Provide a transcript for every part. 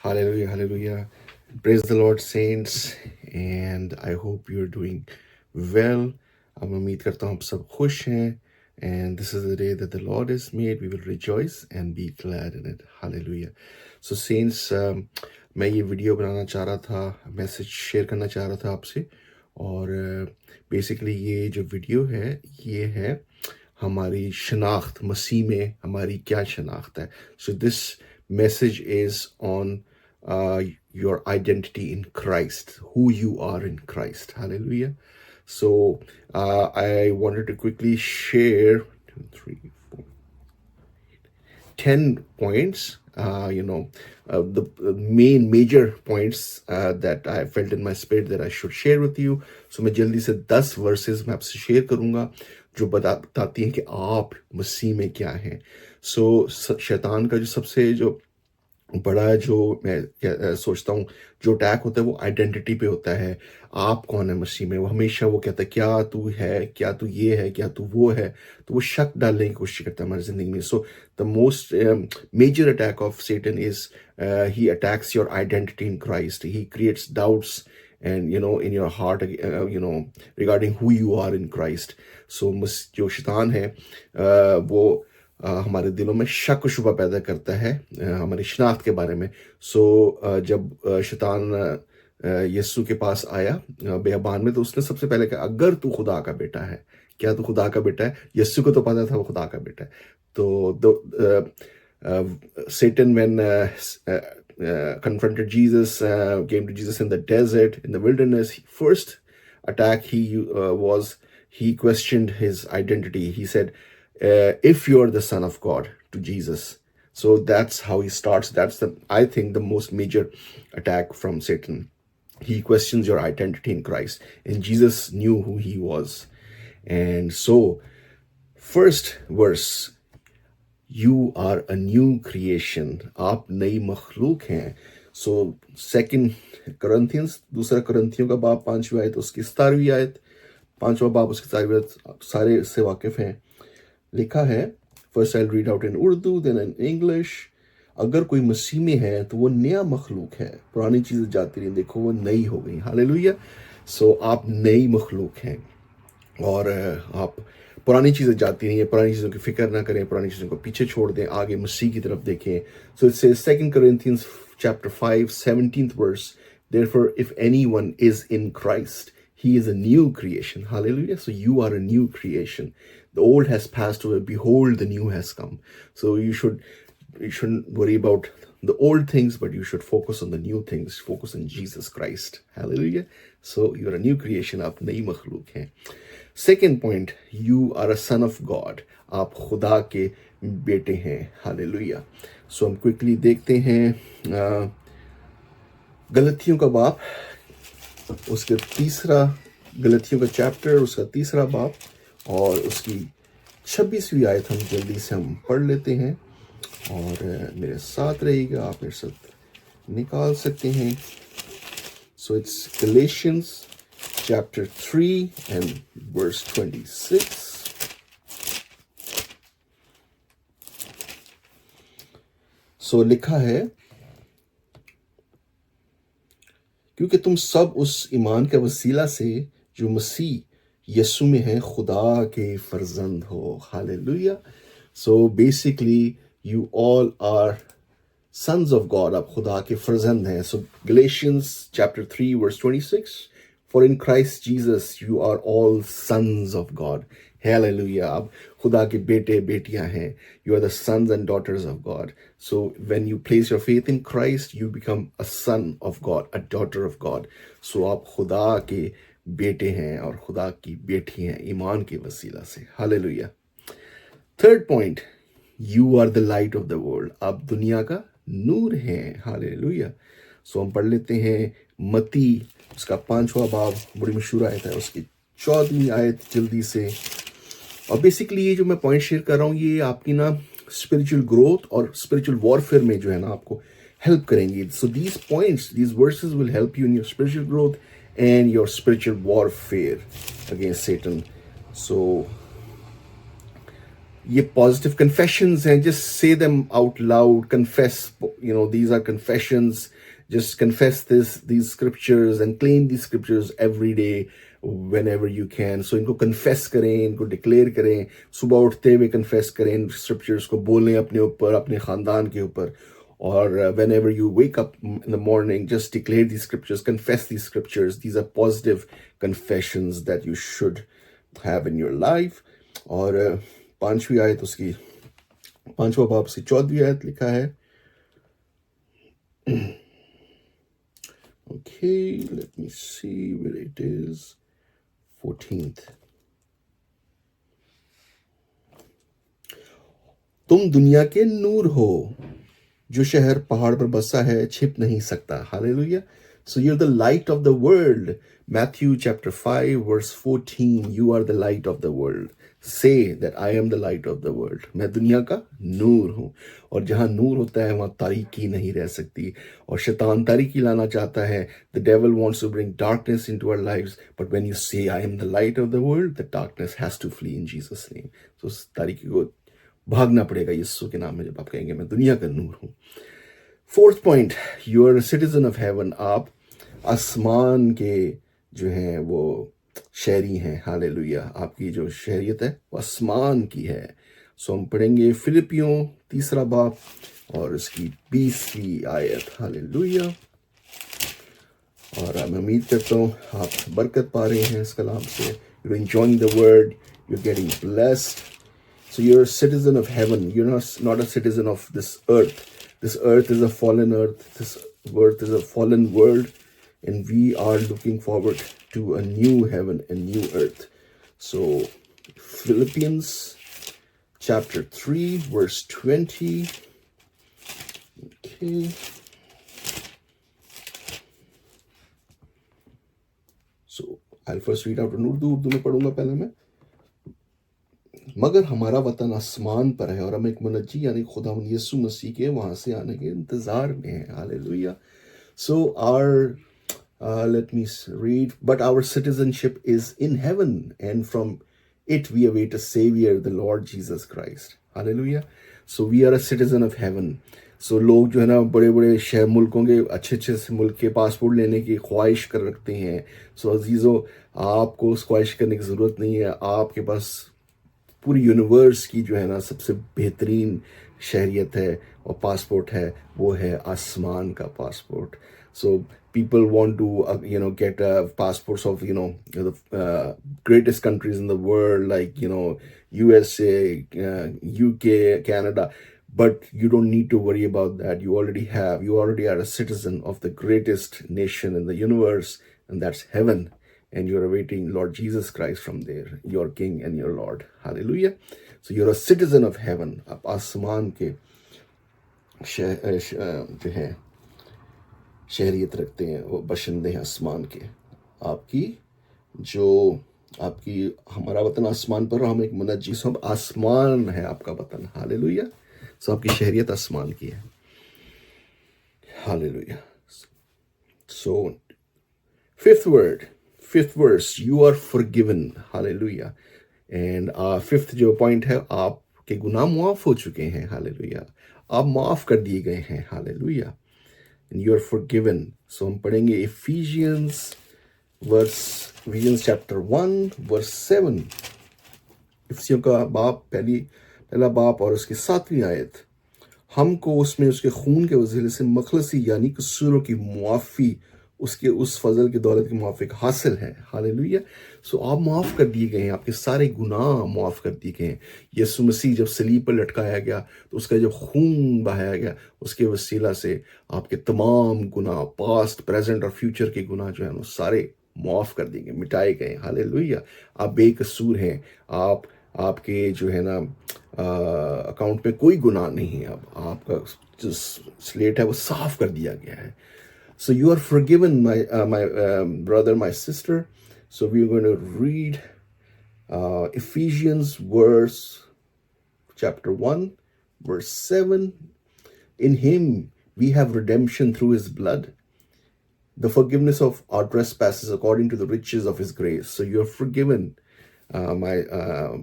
Hallelujah, hallelujah. Praise the Lord, saints, and I hope you're doing well. अब मैं उम्मीद करता हूँ आप सब खुश हैं. And this is the day that the Lord has made. We will rejoice and be glad in it. Hallelujah. So saints, मैं ये वीडियो बनाना चाह रहा था, मैसेज शेयर करना चाह रहा था आपसे. और बेसिकली ये जो वीडियो है ये है हमारी शनाख्त मसीह में हमारी क्या शनाख्त है. So this message is on your identity in Christ, who you are in Christ. Hallelujah. So I wanted to quickly share 2, 3, 4, 10 points, the main major points that I felt in my spirit that I should share with you. So मैं जल्दी से 10 verses मैं आपसे share करूंगा जो बताती हैं कि आप मसीह में क्या हैं. So शैतान का जो सबसे जो बड़ा जो मैं सोचता हूँ जो अटैक होता है वो आइडेंटिटी पे होता है. आप कौन है मसीह में. वो हमेशा वो कहता है क्या तू है, क्या तू ये है, क्या तू वो है. तो वो शक डालने की कोशिश करता है हमारी जिंदगी में. So the most major attack of Satan is he attacks your identity in Christ. He creates doubts and in your heart, regarding who you are in Christ. So जो शैतान है वो हमारे दिलों में शक शुबा पैदा करता है हमारी शनाख्त के बारे में. सो जब शैतान यीशु के पास आया बेअबान में, तो उसने सबसे पहले कहा अगर तू खुदा का बेटा है. क्या तू खुदा का बेटा है? यीशु को तो पता था वो खुदा का बेटा है. तो Satan, when confronted Jesus, came to Jesus in the desert, in the wilderness, first attack he questioned his identity. He said, if you're the son of God, to Jesus. So that's how he starts. That's I think the most major attack from Satan. He questions your identity in Christ, and Jesus knew who he was. And so first verse, you are a new creation. आप नई मखलूक हैं. So second Corinthians, दूसरा करंथियों का बाब 5वीं आयत उसकी 17वीं आयत, 5वां बाब उसकी 17वीं आयत, सारे इससे वाकिफ हैं. लिखा है, first I read out in Urdu then in English. अगर कोई मसीह में है तो वो नया मखलूक है, पुरानी चीजें जाती रही, देखो वो नई हो गई. हालेलुया. सो आप नई मखलूक हैं और आप पुरानी चीज़ें जाती नहीं है. पुरानी चीज़ों की फिक्र ना करें, पुरानी चीज़ों को पीछे छोड़ दें, आगे मसीह की तरफ देखें. So it says 2 Corinthians chapter 5 17th verse, therefore if anyone is in Christ, he is a new creation. Hallelujah. So you are a new creation. The old has passed away, behold the new has come. So you shouldn't worry about the old things, but you should focus on the new things. Focus on Jesus Christ. Hallelujah. So you're a new creation. आप नई मखलूक हैं. Second point, you are a son of God. आप खुदा के बेटे हैं. Hallelujah. सो हम क्विकली देखते हैं गलतियों का बाब, उसके तीसरा, गलतियों का चैप्टर उसका तीसरा बाब और उसकी 26वीं आयत हम जल्दी से हम पढ़ लेते हैं और मेरे साथ रहेगा, आप मेरे साथ निकाल सकते हैं. So it's Galatians chapter 3 and verse 26. So लिखा है, क्योंकि तुम सब उस ईमान के वसीला से जो मसीह यीशु में है खुदा के फर्जंद हो. Hallelujah. So basically you all are sons of God. आप खुदा के फर्जंद हैं. So Galatians chapter 3 verse 26, for in Christ Jesus you are all sons of God. Hallelujah. आप खुदा के बेटे बेटियां हैं. You are the sons and daughters of God. So when you place your faith in Christ, you become a son of God, a daughter of God. So आप खुदा के बेटे हैं और खुदा की बेटी हैं ईमान के वसीला से. Hallelujah. Third point, you are the light of the world. आप दुनिया का नूर हैं. Hallelujah. So हम पढ़ लेते हैं मती उसका 5वां बाब, बड़ी मशहूर आयत है, उसकी 14वीं आयत जल्दी से. और बेसिकली ये जो मैं पॉइंट शेयर कर रहा हूँ ये आपकी ना स्पिरिचुअल ग्रोथ और स्पिरिचुअल वॉरफेयर में जो है ना आपको हेल्प करेंगी. So these points, these verses will help you in your spiritual growth and your spiritual warfare against Satan. So ये positive confessions हैं, just say them out loud, confess, these are confessions, just confess these scriptures and claim these scriptures every day whenever you can. So इनको confess करें, इनको declare करें, सुबह उठते हुए confess करें, इन scriptures को बोलें अपने ऊपर, अपने खानदान के ऊपर. Or whenever you wake up in the morning, just declare these scriptures, confess these scriptures. These are positive confessions that you should have in your life. और पांचवी आयत उसकी, पांचवा बाब उसकी 14वीं आयत लिखा है. Okay, let me see where it is. 14th. तुम दुनिया के नूर हो, जो शहर पहाड़ पर बसा है छिप नहीं सकता. Hallelujah. So you're the light of the world. Matthew chapter 5 verse 14. You are the light of the world. Say that I am the light of the world. मैं दुनिया का नूर हूँ, और जहाँ नूर होता है वहाँ तारीकी नहीं रह सकती, और शैतान तारीकी लाना चाहता है. The devil wants to bring darkness into our lives, but when you say I am the light of the world, the darkness has to flee in Jesus name. So तारीकी को भागना पड़ेगा यीशु के नाम में जब आप कहेंगे मैं दुनिया का नूर हूँ. Fourth point, you are citizen of heaven. आप आसमान के जो हैं वो शहरी हैं. हालेलुया. आपकी जो शहरियत है वो आसमान की है. सो हम पढ़ेंगे फिलिपियों 3 बाब और इसकी 20वीं आयत. हालेलुया. और मैं उम्मीद करता हूँ आप बरकत पा रहे हैं इस कलाम से. You enjoying the word, you are getting blessed. So you're a citizen of heaven. You're not a citizen of this earth. This earth is a fallen earth. This earth is a fallen world. And we are looking forward to a new heaven and new earth. So Philippians chapter 3 verse 20. Okay. So I'll first read out in Urdu. Urdu में पढ़ूंगा पहले मैं. मगर हमारा वतन आसमान पर है, और हम एक मुनज्जी यानी खुदावंद यीशु मसीह के वहां से आने के इंतजार में हैं. Hallelujah. So let me read. But our citizenship is in heaven, and from it we await a savior, the Lord Jesus Christ. Hallelujah. So we are a citizen of heaven. So लोग जो है ना बड़े बड़े शहर मुल्कों के अच्छे से मुल्क के पासपोर्ट लेने की ख्वाहिश कर रखते हैं. सो अजीज़ों, आपको उस ख्वाहिश करने की ज़रूरत नहीं है. आपके पास पूरी यूनिवर्स की जो है ना सबसे बेहतरीन शहरियत है और पासपोर्ट है, वो है आसमान का passport. So people want to get passports of the greatest countries in the world, like USA, UK, Canada, but you don't need to worry about that. You already are a citizen of the greatest nation in the universe, and that's heaven. And you're awaiting Lord Jesus Christ from there, your King and your Lord. Hallelujah. So you're a citizen of heaven. आप आसमान के जो है शहरियत रखते हैं, वो बशिंदे हैं आसमान के. हमारा वतन आसमान पर, हम एक मुनज्जी, सब आसमान है आपका वतन. हालेलुया. सो आपकी शहरियत आसमान की है. Hallelujah. So fifth verse, you are forgiven. Hallelujah. And fifth जो पॉइंट है, आपके गुनाह माफ हो चुके हैं. हालेलुया. आप माफ कर दिए गए हैं. Hallelujah. And you are forgiven. So हम पढ़ेंगे Ephesians chapter 1 verse 7. इफिसियों का पहला बाप और उसकी 7वीं आयत. हमको उसमें उसके खून के वसीले से मखलसी यानी कसूरों की मुआफ़ी, उसके उस फजल की दौलत के मुआफिक हासिल है. हालेलुया. सो आप माफ़ कर दिए गए हैं. आपके सारे गुनाह माफ़ कर दिए गए हैं. यीशु मसीह जब सलीब पर लटकाया गया तो उसका जब खून बहाया गया, उसके वसीला से आपके तमाम गुनाह, पास्ट, प्रेजेंट और फ्यूचर के गुनाह जो है वो सारे माफ़ कर दिए गए, मिटाए गए. हालेलुया. आप बेकसूर हैं. आपके जो है ना अकाउंट में कोई गुनाह नहीं है. अब आपका जो स्लेट है वो साफ कर दिया गया है. So you are forgiven, my brother, my sister. So we're going to read Ephesians chapter 1 verse 7. In him we have redemption through his blood, the forgiveness of our trespasses according to the riches of his grace. So you're forgiven, my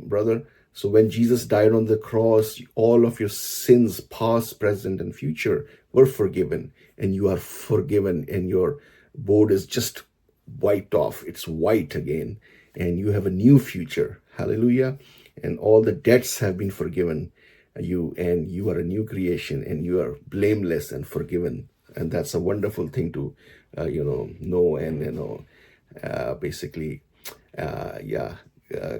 brother. So when Jesus died on the cross, all of your sins, past, present, and future, were forgiven, and you are forgiven, and your board is just wiped off. It's white again, and you have a new future. Hallelujah. And all the debts have been forgiven you, and you are a new creation, and you are blameless and forgiven. And that's a wonderful thing to know, and basically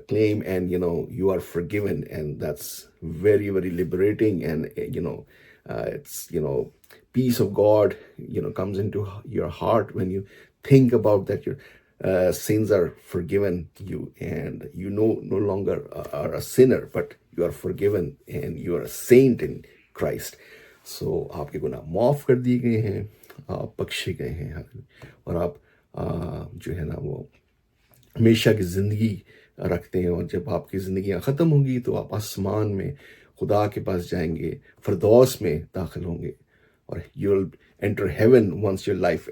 claim, and you are forgiven, and that's very, very liberating. And it's peace of God comes into your heart when you think about that your sins are forgiven you, and you no longer are a sinner, but you are forgiven, and you are a saint in Christ. So आपके गुनाह माफ कर दिए गए हैं, आप बख्शे गए हैं, और आप जो है ना वो हमेशा की ज़िंदगी रखते हैं। और जब आपकी ज़िंदगियाँ ख़त्म होंगी तो आप आसमान में खुदा के पास जाएंगे, फिरदौस में दाखिल होंगे, और you'll enter heaven once your life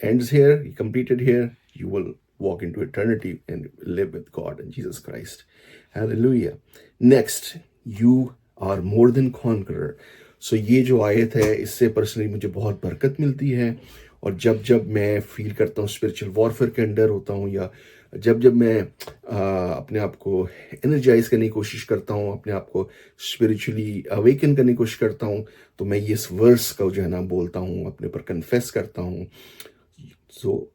ends here, completed here. You will walk into eternity and live with God and Jesus Christ. Hallelujah. Next, you are more than conqueror. So ये जो आयत है, इससे पर्सनली मुझे बहुत बरकत मिलती है। और जब जब मैं फील करता हूँ स्पिरिचुअल वॉरफेयर के अंडर होता हूँ, या जब जब मैं अपने आप को एनर्जाइज करने की कोशिश करता हूँ, अपने आप को स्पिरिचुअली अवेकन करने की कोशिश करता हूँ, तो मैं ये इस वर्स का जो है ना बोलता हूँ, अपने पर कन्फेस करता हूँ। सो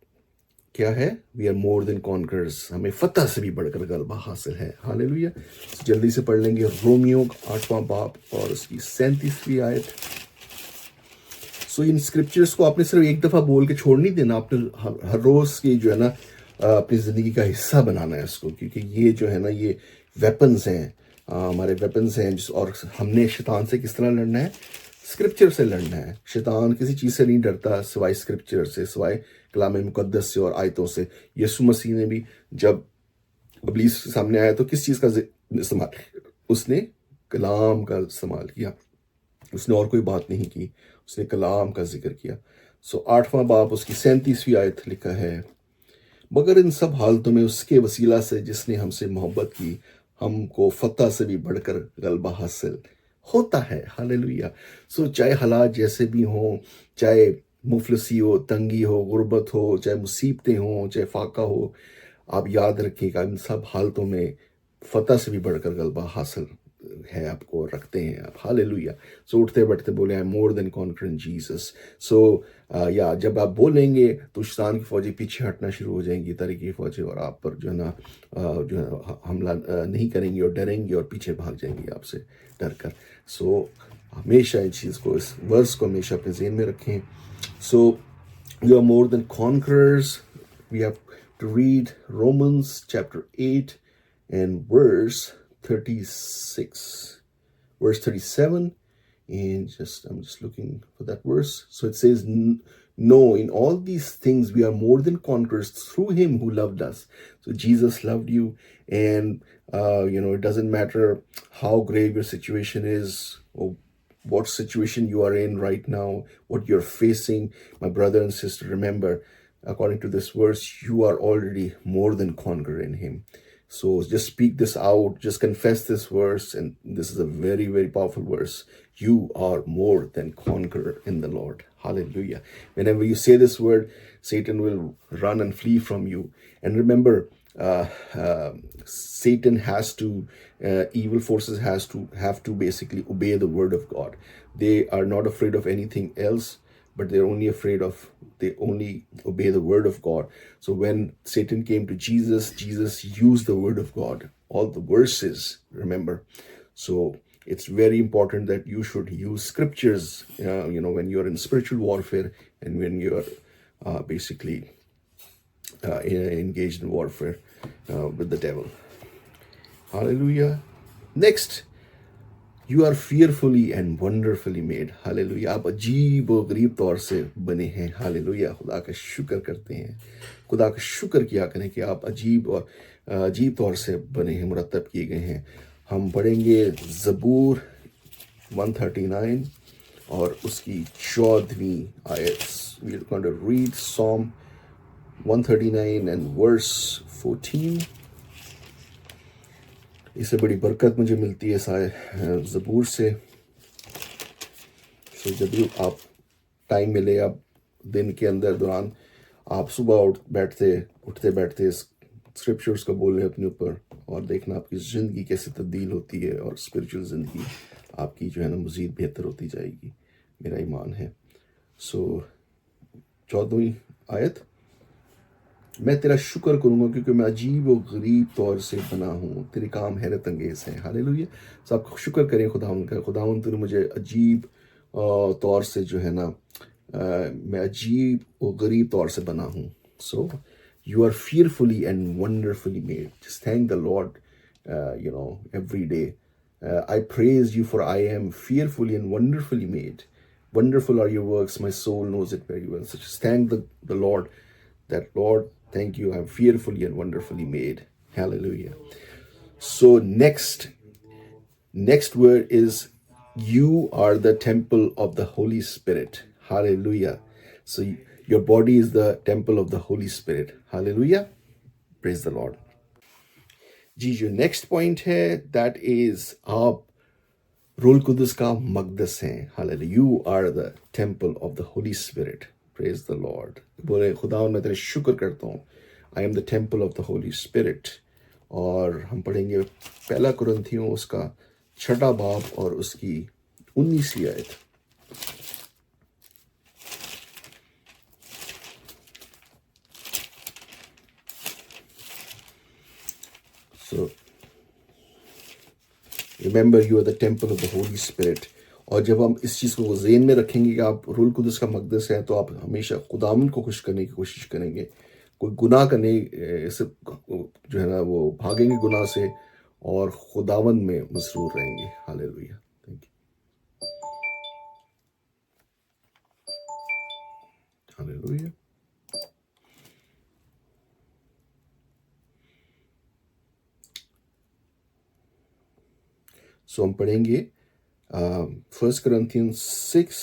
क्या है? We are more than conquerors, हमें फतह से भी बढ़कर गलबा हासिल है। हालेलुया। जल्दी से पढ़ लेंगे रोमियो 8वां बाब और उसकी 37वीं आयत। सो इन स्क्रिप्चर्स को आपने सिर्फ एक दफ़ा बोल के छोड़ नहीं देना, आपने हर रोज़ की जो है ना अपनी ज़िंदगी का हिस्सा बनाना है इसको, क्योंकि ये जो है ना ये वेपन्स हैं, हमारे वेपन्स हैं। और हमने शैतान से किस तरह लड़ना है? स्क्रिप्चर से लड़ना है। शैतान किसी चीज़ से नहीं डरता सिवाय स्क्रिप्चर से, सिवाय कलाम मुकद्दस से और आयतों से। यीशु मसीह ने भी जब इब्लीस के सामने आया तो किस चीज़ का इस्तेमाल? उसने कलाम का इस्तेमाल किया, उसने और कोई बात नहीं की, उसने कलाम का जिक्र किया। सो 8वां बाब उसकी 37वीं आयत लिखा है, मगर इन सब हालतों में उसके वसीला से जिसने हमसे मोहब्बत की, हमको फतह से भी बढ़कर गलबा हासिल होता है। हालेलुया। सो चाहे हालात जैसे भी हों, चाहे मुफलसी हो, तंगी हो, गुर्बत हो, चाहे मुसीबतें हों, चाहे फाका हो, आप याद रखिएगा इन सब हालतों में फतह से भी बढ़कर गलबा हासिल है आपको, रखते हैं आप। हालेलुया। सो उठते बैठते बोले I am more than conqueror in Jesus. So या जब आप बोलेंगे तो शैतान की फौजें पीछे हटना शुरू हो जाएंगी, तरीके की फौजें, और आप पर जो है ना जो है हमला नहीं करेंगी और डरेंगी और पीछे भाग जाएंगी आपसे डर कर। सो हमेशा इस चीज़ को, इस वर्स को हमेशा अपने ज़हन में रखें। So you are more than conquerors. We have to read Romans chapter 8 and verse 36, verse 37, and I'm just looking for that verse. So it says, no, in all these things we are more than conquerors through him who loved us. So Jesus loved you, and it doesn't matter how grave your situation is, or what situation you are in right now, what you're facing. My brother and sister, remember, according to this verse, you are already more than conqueror in him. So just speak this out, just confess this verse, and this is a very, very powerful verse. You are more than conqueror in the Lord. Hallelujah. Whenever you say this word, Satan will run and flee from you. And remember, Satan has to, evil forces have to basically obey the word of God. They are not afraid of anything else, but they're only afraid of, they only obey the word of God. So when Satan came to Jesus, Jesus used the word of God, all the verses, remember. So it's very important that you should use scriptures, when you're in spiritual warfare, and when you're basically engaged in warfare with the devil. Hallelujah. Next, You are fearfully and wonderfully made. Hallelujah. आप अजीब और गरीब तौर से बने हैं। Hallelujah. खुदा का शुक्र करते हैं, खुदा का शुक्र किया करें कि आप अजीब तौर से बने हैं, मुरतब किए गए हैं। हम पढ़ेंगे ज़बूर 139 और उसकी 14वीं आयत। We are going to read Psalm 139 and verse 14. इससे बड़ी बरकत मुझे मिलती है ज़बूर से। तो जब भी आप टाइम मिले, आप दिन के अंदर दौरान आप सुबह उठते बैठते स्क्रिप्चर्स को बोलें अपने ऊपर, और देखना आपकी ज़िंदगी कैसे तब्दील होती है और स्पिरिचुअल ज़िंदगी आपकी जो है ना मज़ीद बेहतर होती जाएगी, मेरा ईमान है। सो 14वीं आयत, मैं तेरा शुक्र करूँगा क्योंकि मैं अजीब और गरीब तौर से बना हूँ, तेरे काम हैरत अंगेज़ हैं। हालेलुया। सो आप शुक्र करें खुदावंद का, खुदावंद तूने मुझे अजीब तौर से जो है ना मैं अजीब और गरीब तौर से बना हूँ। So you are fearfully and wonderfully made. Just thank the Lord, every day. I praise you, for I am fearfully and wonderfully made. Wonderful are your works, my soul knows it very well. So just thank the Lord, that Lord, thank you, I'm fearfully and wonderfully made. Hallelujah. So next word is, you are the temple of the Holy Spirit. Hallelujah. So your body is the temple of the Holy Spirit. Hallelujah. Praise the Lord. जी, जो next point है, that is आप रूल कुदस का मकदस हैं। Hallelujah, you are the temple of the Holy Spirit. Praise the Lord. बोले खुदा मैं तेरे शुक्र करता हूँ, I am the temple of the Holy Spirit. और हम पढ़ेंगे पहला कुरिन्थियों उसका 6 बाब और उसकी 19वीं आयत। So remember you are the temple of the Holy Spirit. और जब हम इस चीज़ को ज़हन में रखेंगे कि आप रूल कुदस का मकदस है, तो आप हमेशा खुदावंद को खुश करने की कोशिश करेंगे। कोई गुनाह करने से जो है ना वो भागेंगे गुनाह से, और खुदावंद में मसरूर रहेंगे। हालेलुया। Thank you. हालेलुया। सो हम पढ़ेंगे 1 Corinthians 6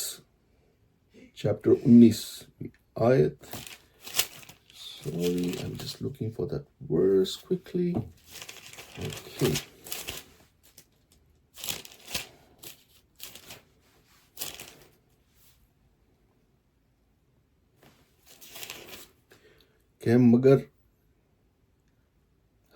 chapter 19 ayat. Sorry, I'm just looking for that verse quickly. Okay. क्या मगर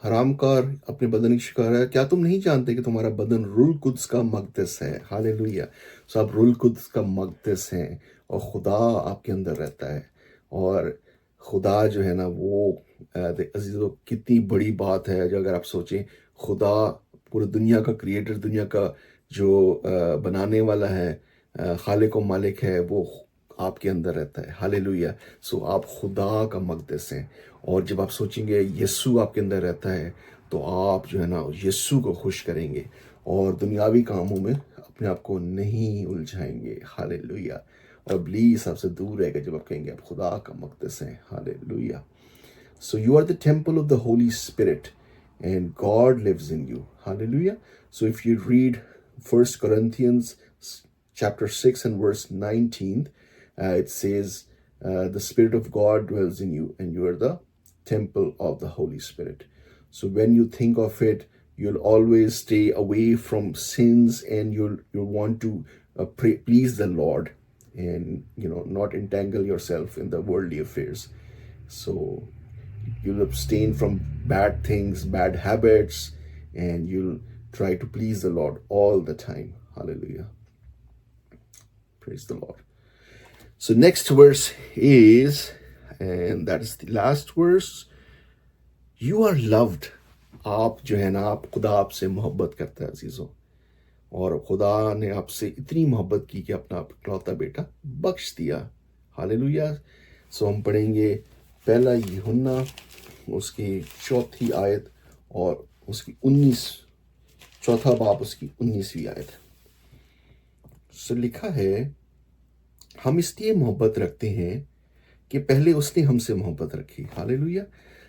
हरामकार अपने बदन की शिकार है, क्या तुम नहीं जानते कि तुम्हारा बदन रूल कुद्स का मकदस है। हालेलुया। सो आप रूल कुद्स का मकदस हैं, और खुदा आपके अंदर रहता है। और खुदा जो है ना वो अजीज़ों कितनी बड़ी बात है। जो अगर आप सोचें, खुदा पूरी दुनिया का क्रिएटर, दुनिया का जो बनाने वाला है, खालिक और मालिक है, वो आपके अंदर रहता है। हालेलुया। सो आप खुदा का मकदस हैं। और जब आप सोचेंगे यीशु आपके अंदर रहता है, तो आप जो है ना यीशु को खुश करेंगे और दुनियावी कामों में अपने आप को नहीं उलझाएंगे। हालेलुया। और इब्लीस आपसे दूर रहेगा जब आप कहेंगे आप खुदा का मकदस हैं। Hallelujah. So you are the temple of the Holy Spirit, and God lives in you. Hallelujah. So if you read 1 Corinthians chapter 6 and verse 19, it says, the Spirit of God dwells in you, and you are the temple of the Holy Spirit. So when you think of it, you'll always stay away from sins, and you'll want to please the Lord, and not entangle yourself in the worldly affairs. So you'll abstain from bad things, bad habits, and you'll try to please the Lord all the time. Hallelujah. Praise the Lord. So next verse is, and that is the last verse, you are loved. आप जो है ना, आप खुदा आपसे मोहब्बत करता है अजीज़ों, और खुदा ने आपसे इतनी मोहब्बत की कि अपना इकलौता बेटा बख्श दिया। हालेलुया। सो हम पढ़ेंगे पहला यूहन्ना उसकी 4 आयत और उसकी 4 बाब उसकी 19वीं आयत। सो लिखा है, हम इसलिए मोहब्बत रखते हैं कि पहले उसने हमसे मोहब्बत रखी। हालेलुया।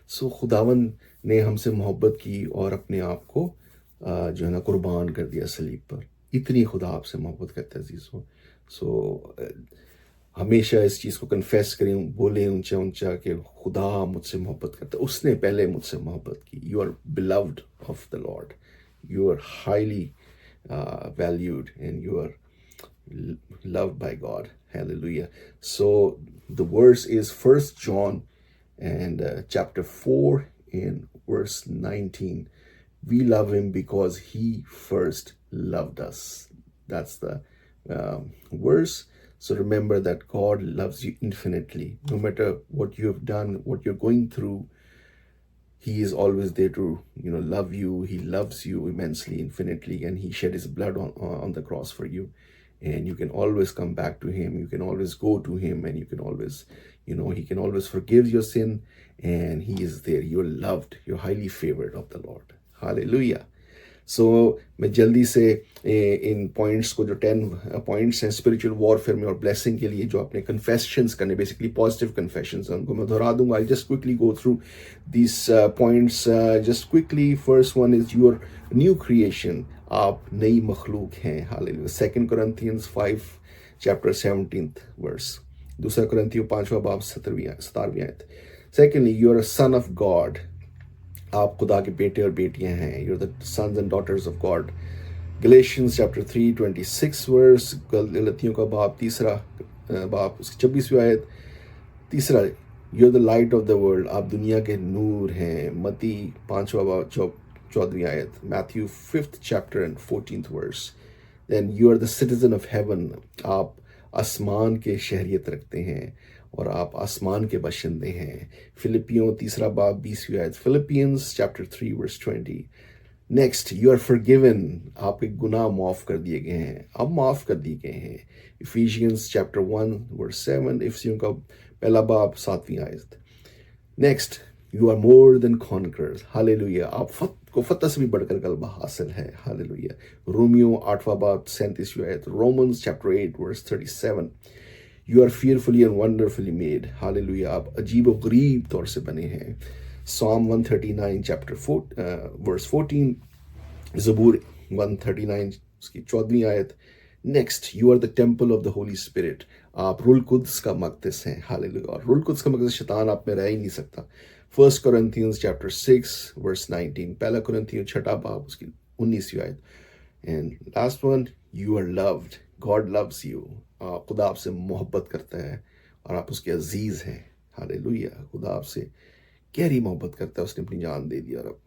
सो खुदावन ने हमसे मोहब्बत की और अपने आप को जो है ना कुर्बान कर दिया सलीब पर। इतनी खुदा आपसे मोहब्बत करता है अजीज़ों। सो हमेशा इस चीज़ को कन्फेस करें, बोलें ऊंचा ऊंचा कि खुदा मुझसे मोहब्बत करता है, उसने पहले मुझसे मोहब्बत की। You are beloved of the Lord, You are highly valued, and you are loved by God. Hallelujah. So the verse is First John and chapter 4 and verse 19. We love him because he first loved us. That's the verse. So remember that God loves you infinitely. No matter what you have done, what you're going through, he is always there to, love you. He loves you immensely, infinitely, and he shed his blood on the cross for you. And you can always come back to him. You can always go to him, and you can always, he can always forgive your sin, and he is there. You're loved. You're highly favored of the Lord. Hallelujah. सो मैं जल्दी से इन points को, जो 10 points हैं spiritual warfare में और blessing के लिए, जो आपने कन्फेशंस करने, बेसिकली पॉजिटिव कन्फेशंस हैं, उनको मैं दोहरा दूंगा. I just quickly go through this points just quickly. First one is your new creation. आप नई मखलूक हैं. Hallelujah. 2 Corinthians 5 chapter 17th verse. 2 Corinthians 5 बाब 17वीं आयत. Secondly, you are a son of God. आप खुदा के बेटे और बेटियां हैं. You are the sons and daughters of God. Galatians chapter 3:26 verse. गलतियों का बाब 3 बाब 26वीं आयत. तीसरा, you are the light of the world. आप दुनिया के नूर हैं. मती 5 बाब 14वीं आयत. Matthew 5th chapter and 14th verse. Then you are the citizen of heaven. आप आसमान के शहरियत रखते हैं और आप आसमान के बशिंदे हैं. फिलिपियों 3 बाब 20वीं आयत. Philippians chapter 3 verse 20. Next, you are forgiven. आपके गुनाह माफ कर दिए गए हैं. अब माफ कर दिए गए हैं. Efficiency chapter 1 verse 7. इफिसियों का 1 बाब 7वीं आयत. Next, you are more than conquerors. Hallelujah. आप को फतह से भी बढ़कर गलबा हासिल है. हालेलुया. रोमियो 8 बाब 37वीं आयत. Romans chapter 8 verse 37. You are fearfully and wonderfully made. Hallelujah. आप अजीब और गरीब तौर से बने हैं. Psalm 139 chapter 4 verse 14. ज़बूर 139 उसकी 14वीं आयत. Next, you are the temple of the Holy Spirit. आप रुल कुद्स का मकदस हैं. हालेलुया. और रुल कुद्स का मकदस शैतान आप में रह ही नहीं सकता. 1 Corinthians chapter 6 verse 19. 1 Corinthians 6 बाब उसकी 19वीं आयत. And last one, you are loved. God loves you. खुदा आपसे मोहब्बत करता है और आप उसके अजीज हैं. हालेलुया. खुदा आपसे गहरी मोहब्बत करता है. उसने अपनी जान दे दी और अब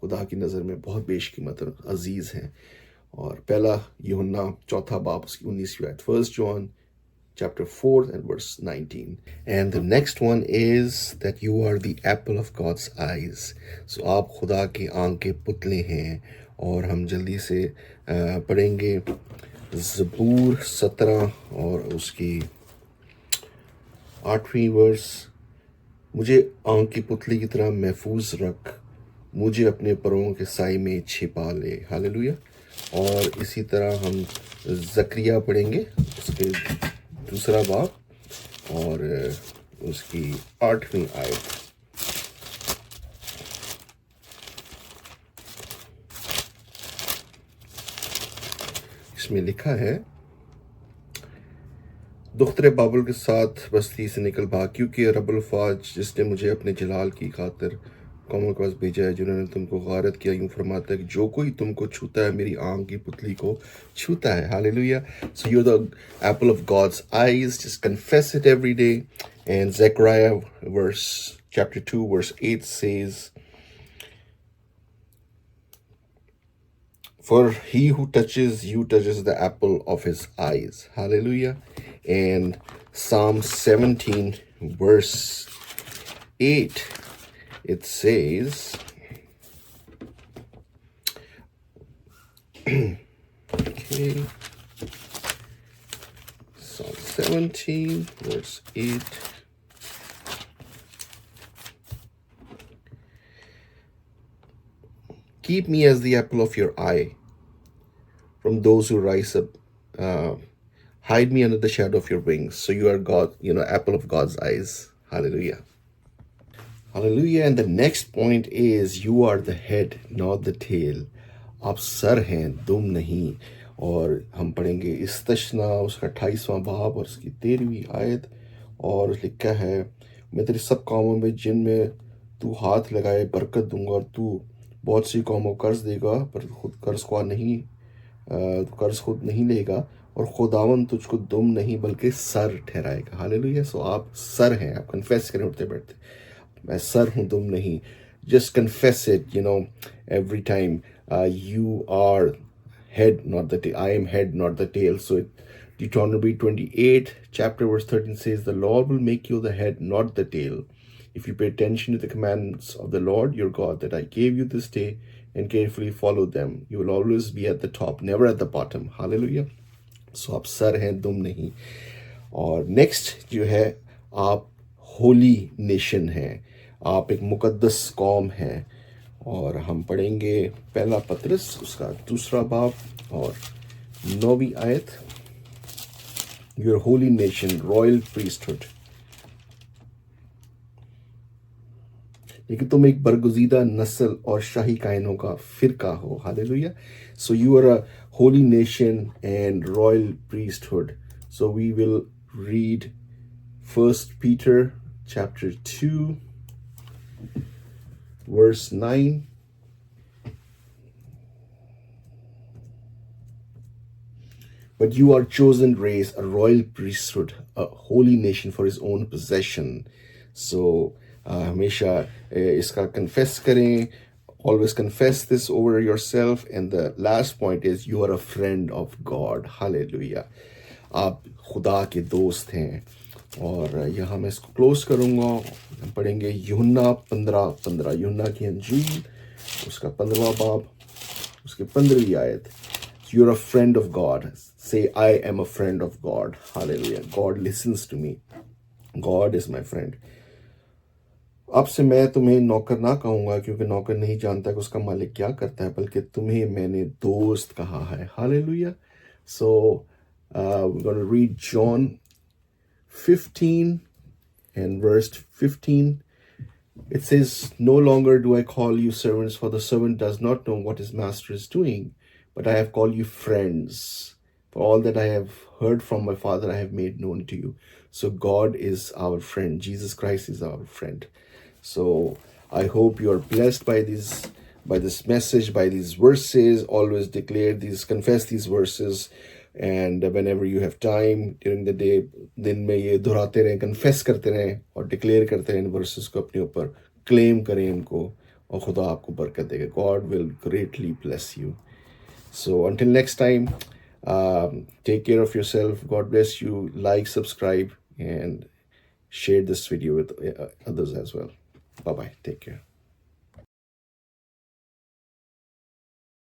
खुदा की नज़र में बहुत बेशकीमत और अजीज हैं. और 1 यूहन्ना 4 बाब उसकी 19वीं आयत. 1 John chapter 4 and verse 19. And the next one is that you are the apple of God's eyes. So आप खुदा की आंख के पुतले हैं. और हम जल्दी से पढ़ेंगे ज़बूर 17 और उसकी 8वीं वर्स. मुझे आंख की पुतली की तरह महफूज रख, मुझे अपने परों के साए में छिपा ले. हालेलुया. और इसी तरह हम ज़करिया पढ़ेंगे, उसके 2 बाब और उसकी 8वीं आयत. इसमें लिखा है, दुख्तरे बाबुल के साथ बस्ती से निकल भाग, क्योंकि रब्बुल फ़ाज जिसने मुझे अपने जलाल की खातिर कौमों के पास भेजा है, जिन्होंने तुमको गारत किया. यूँ फरमाता है कि जो कोई तुमको छूता है मेरी आंख की पुतली को छूता है. Hallelujah. So you are the apple of God's eyes. Just confess it every day. And Zechariah chapter 2 verse 8 says, for he who touches you touches the apple of his eyes. Hallelujah. And Psalm 17 verse 8, it says, okay, Psalm 17 verse 8. Keep me as the apple of your eye from those who rise up. Hide me under the shadow of your wings. So you are God, apple of God's eyes. Hallelujah. Hallelujah. And the next point is, you are the head, not the tail. आप sir हैं, दुम नहीं. और हम पढ़ेंगे इस्तशना उसका 28वां बाब और उसकी 13वीं आयत. और लिखा है, मैं तेरी सब कामों में जिनमें तू हाथ लगाए बरकत दूंगा और तू बहुत सी कौमों को कर्ज देगा पर खुद कर्ज खुद नहीं लेगा, और खुदावन तुझको दुम नहीं बल्कि सर ठहराएगा। हालेलुया। सो आप सर हैं, आप कन्फेस करें उठते बैठते, मैं सर हूँ दुम नहीं। Just confess it, every time. You are head, not the tail. I am head, not the tail. So Deuteronomy 28, chapter verse 13 says, the Lord will make you the head, not the tail. If you pay attention to the commands of the Lord your God that I gave you this day and carefully follow them, you will always be at the top, never at the bottom. Hallelujah. So आप sir हैं, दुम नहीं। और next जो है, आप Holi nation हैं, आप एक मुकद्दस कौम हैं। और हम पढ़ेंगे पहला पतरस उसका 2 बाब और 9वीं आयत। Your Holi nation, royal priesthood, लेकिन तुम एक बरगुजीदा नस्ल और शाही कायनों का फिरका हो। Hallelujah. So you are a holy nation and royal priesthood. So we will read 1 Peter chapter 2 verse 9. But you are chosen race, a royal priesthood, a holy nation for his own possession. So हमेशा इसका confess करें, always confess this over yourself. And the last point is you are a friend of God. Hallelujah. आप खुदा के दोस्त हैं। और यहाँ मैं इसको क्लोज करूँगा। हम पढ़ेंगे यूहन्ना 15:15, यूहन्ना की अंजील उसका 15वां बाब उसके 15वीं आयत। You're a friend of God. Say, I am a friend of God. Hallelujah. God listens to me. God is my friend. अब से मैं तुम्हें नौकर ना कहूँगा, क्योंकि नौकर नहीं जानता कि उसका मालिक क्या करता है, बल्कि तुम्हें मैंने दोस्त कहा है। Hallelujah. So we're going to read John 15 and verse 15. It says, no longer do I call you servants, for the servant does not know what his master is doing, but I have called you friends. For all that I have heard from my Father, I have made known to you. So God is our friend. Jesus Christ is our friend. So I hope you are blessed by this message, by these verses. Always confess these verses. And whenever you have time during the day, दिन में ये दोहराते रहें, confess करते रहें और declare करते रहें इन verses को अपने ऊपर, claim करें इनको, और खुदा आपको बरकत देगा। God will greatly bless you. So until next time, take care of yourself. God bless you. Like, subscribe, and share this video with others as well. Bye-bye. Take care.